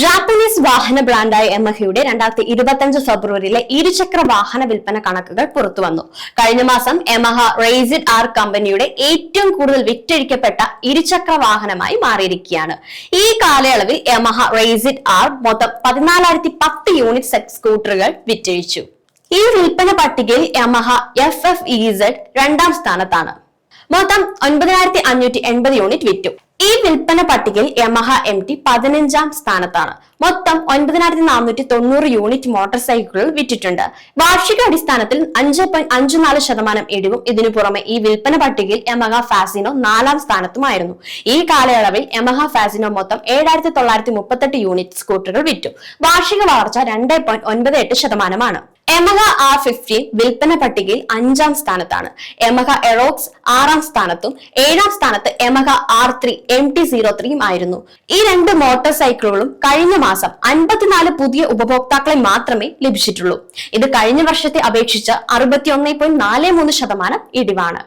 Japanese വാഹന ബ്രാൻഡായ യമഹയുടെ 2025 ഫെബ്രുവരിയിലെ ഇരുചക്ര വാഹന വിൽപ്പന കണക്കുകൾ പുറത്തുവന്നു. കഴിഞ്ഞ മാസം യമഹ റേസിഡ് ആർ കമ്പനിയുടെ ഏറ്റവും കൂടുതൽ വിറ്റഴിക്കപ്പെട്ട ഇരുചക്ര വാഹനമായി മാറിയിരിക്കുകയാണ്. ഈ കാലയളവിൽ യമഹ റേസിഡ് ആർ മൊത്തം 14,010 യൂണിറ്റ് സ്കൂട്ടറുകൾ വിറ്റഴിച്ചു. ഈ വിൽപ്പന പട്ടികയിൽ യമഹ FFEZ രണ്ടാം സ്ഥാനത്താണ്. മൊത്തം 9,580 യൂണിറ്റ് വിറ്റു. ഈ വിൽപ്പന പട്ടികയിൽ യമഹ MT 15ാം സ്ഥാനത്താണ്. മൊത്തം 9,490 യൂണിറ്റ് മോട്ടോർ സൈക്കിളുകൾ വിറ്റിട്ടുണ്ട്. വാർഷിക അടിസ്ഥാനത്തിൽ 5.54% ഇടിവും. ഇതിനു പുറമെ ഈ വിൽപ്പന പട്ടികയിൽ യമഹ ഫാസിനോ 4ാം സ്ഥാനത്തുമായിരുന്നു. ഈ കാലയളവിൽ യമഹ ഫാസിനോ മൊത്തം 7,938 യൂണിറ്റ് സ്കൂട്ടറുകൾ വിറ്റു. വാർഷിക വളർച്ച 2.98%. യമഹ R15 വിൽപ്പന പട്ടികയിൽ 5ാം സ്ഥാനത്താണ്. യമഹ എറോക്സ് 6ാം സ്ഥാനത്തും 7ാം സ്ഥാനത്ത് യമഹ R3 MT-03 ആയിരുന്നു. ഈ രണ്ട് മോട്ടോർ സൈക്കിളുകളും കഴിഞ്ഞ മാസം 54 പുതിയ ഉപഭോക്താക്കളെ മാത്രമേ ലഭിച്ചിട്ടുള്ളൂ. ഇത് കഴിഞ്ഞ വർഷത്തെ അപേക്ഷിച്ച് 61.43% ഇടിവാണ്.